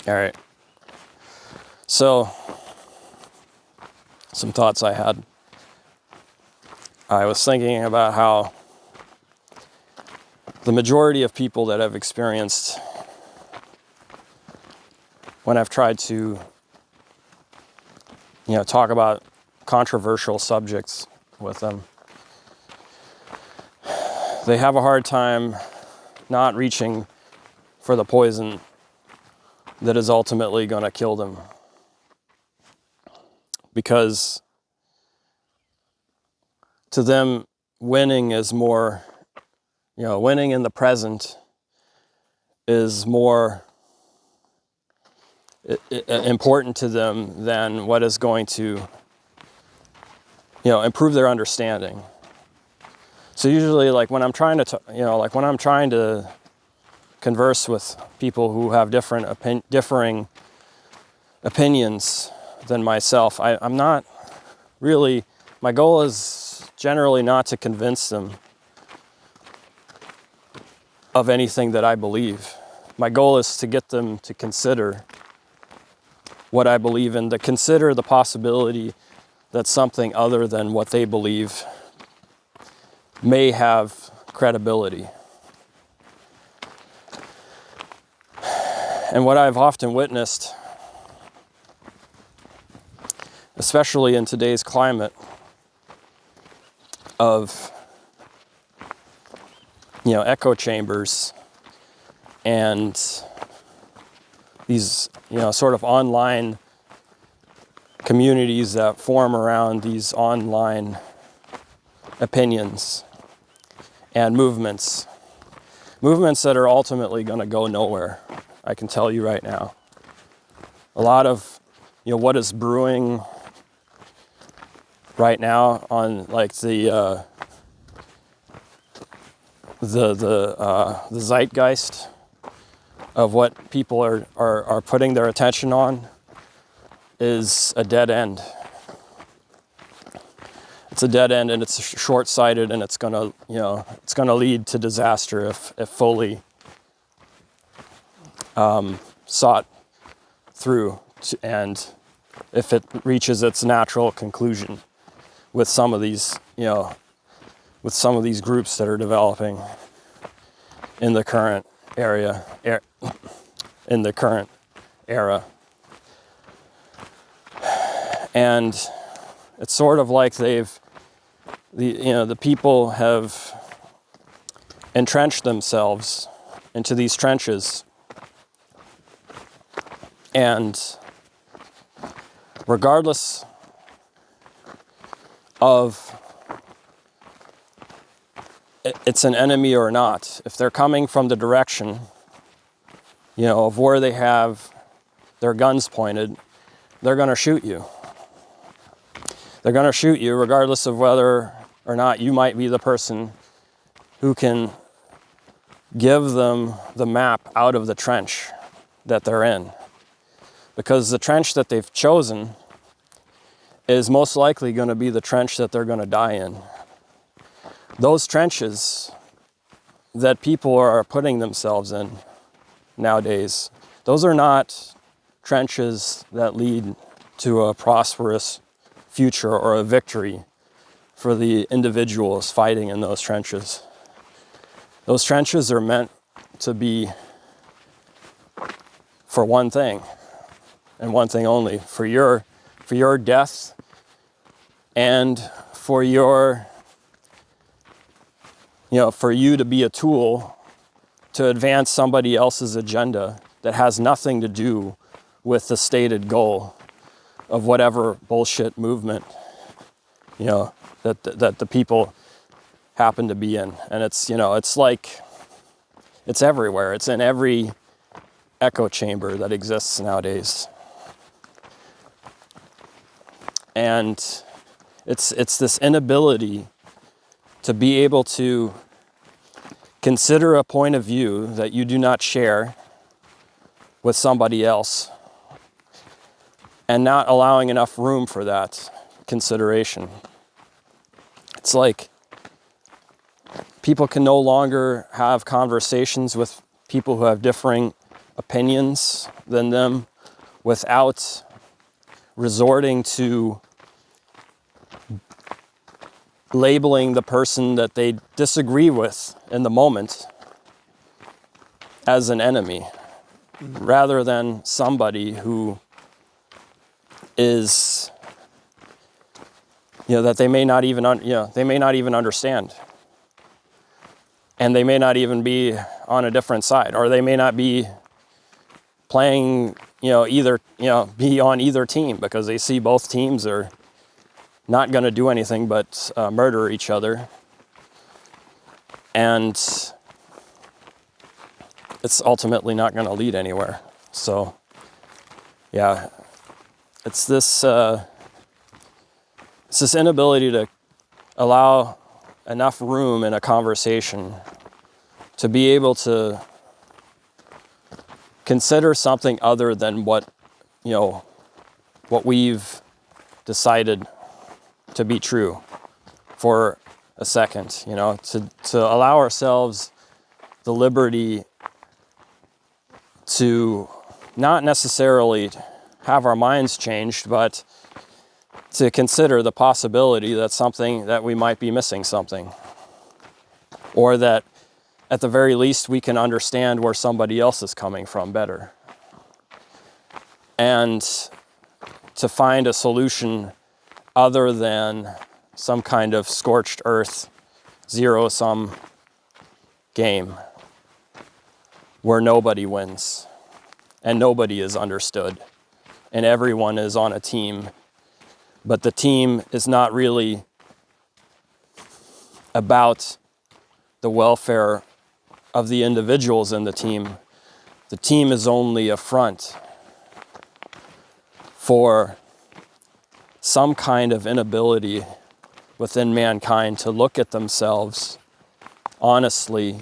All right. So, some thoughts I had. I was thinking about how the majority of people that I've experienced when I've tried to, talk about controversial subjects with them, they have a hard time not reaching for the poison that is ultimately going to kill them. Because to them, winning is more, winning in the present is more important to them than what is going to, improve their understanding. So usually, like when I'm trying to, converse with people who have differing opinions than myself, I'm not really, my goal is generally not to convince them of anything that I believe. My goal is to get them to consider what I believe in, to consider the possibility that something other than what they believe may have credibility. And what I've often witnessed, especially in today's climate of, echo chambers and these, sort of online communities that form around these online opinions and movements that are ultimately going to go nowhere. I can tell you right now. A lot of, what is brewing right now on like the zeitgeist of what people are putting their attention on is a dead end. It's a dead end, and it's short-sighted, and it's gonna lead to disaster if fully sought through, and if it reaches its natural conclusion with some of these, groups that are developing in the current era. And it's sort of like the people have entrenched themselves into these trenches, and regardless of it's an enemy or not, if they're coming from the direction, of where they have their guns pointed, they're going to shoot you. They're going to shoot you regardless of whether or not you might be the person who can give them the map out of the trench that they're in. Because the trench that they've chosen is most likely going to be the trench that they're going to die in. Those trenches that people are putting themselves in nowadays, those are not trenches that lead to a prosperous future or a victory for the individuals fighting in those trenches. Those trenches are meant to be for one thing, and one thing only, for your death and for your, for you to be a tool to advance somebody else's agenda that has nothing to do with the stated goal of whatever bullshit movement, that the people happen to be in. And it's, it's like, it's everywhere. It's in every echo chamber that exists nowadays. And it's this inability to be able to consider a point of view that you do not share with somebody else, and not allowing enough room for that consideration. It's like people can no longer have conversations with people who have differing opinions than them without resorting to labeling the person that they disagree with in the moment as an enemy, rather than somebody who is, that they may not even, they may not even understand. And they may not even be on a different side, or they may not be playing, be on either team, because they see both teams are not going to do anything but murder each other. And it's ultimately not going to lead anywhere. So, yeah, it's this inability to allow enough room in a conversation to be able to consider something other than what we've decided to be true for a second, to allow ourselves the liberty to not necessarily have our minds changed, but to consider the possibility that we might be missing something, or that at the very least we can understand where somebody else is coming from better, and to find a solution other than some kind of scorched earth, zero-sum game where nobody wins and nobody is understood and everyone is on a team, but the team is not really about the welfare of the individuals in the team. The team is only a front for some kind of inability within mankind to look at themselves honestly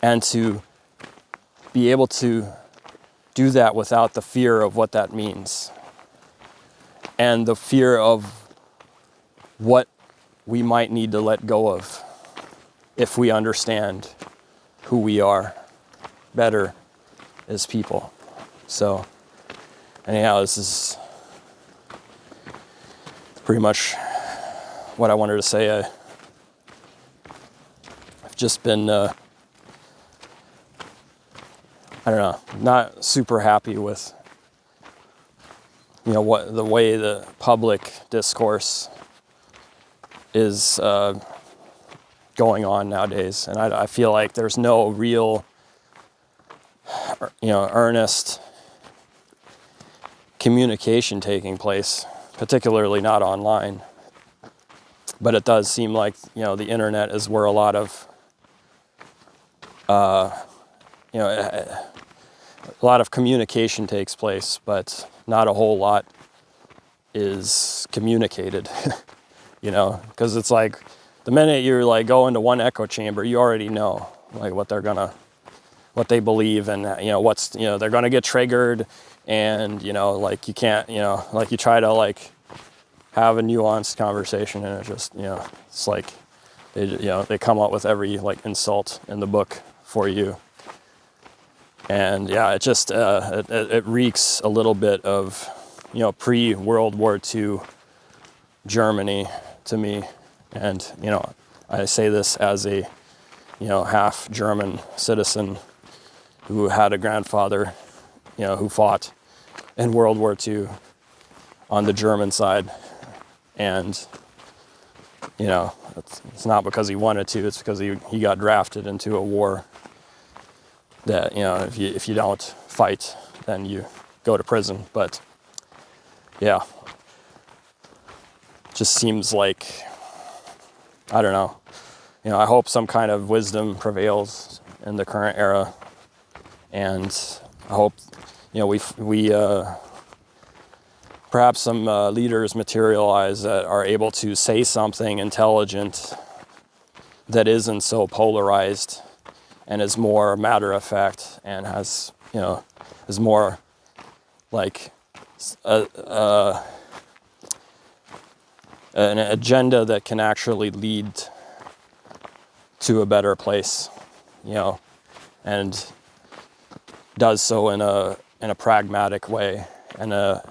and to be able to do that without the fear of what that means and the fear of what we might need to let go of if we understand who we are better as people. So anyhow, this is pretty much what I wanted to say. I've just been, not super happy with, what the way the public discourse is going on nowadays. And I feel like there's no real, earnest communication taking place, particularly not online. But it does seem like, the internet is where a lot of, a lot of communication takes place, but not a whole lot is communicated, because it's like the minute you're like go into one echo chamber, you already know like what they believe, and they're gonna get triggered, and like you can't, like you try to like have a nuanced conversation, and it just it's like they come up with every like insult in the book for you. And yeah, it just it reeks a little bit of pre-World War II Germany to me. And I say this as a half German citizen who had a grandfather who fought in World War II on the German side. And it's not because he wanted to, it's because he got drafted into a war that if you don't fight, then you go to prison. But yeah, it just seems like, I don't know, I hope some kind of wisdom prevails in the current era, and I hope we perhaps some leaders materialize that are able to say something intelligent that isn't so polarized and is more matter of fact and has, is more like an agenda that can actually lead to a better place, and does so in a pragmatic way, and a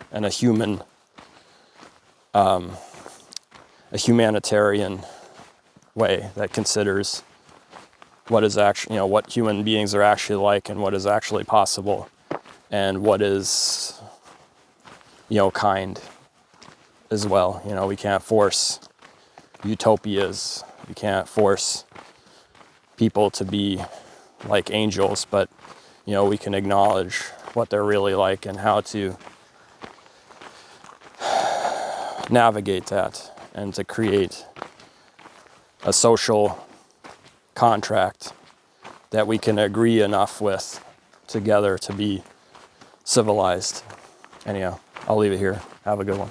humanitarian way that considers what is actually, what human beings are actually like, and what is actually possible, and what is, kind as well. We can't force utopias. We can't force people to be like angels, but we can acknowledge what they're really like and how to navigate that, and to create a social contract that we can agree enough with together to be civilized. Anyhow, I'll leave it here. Have a good one.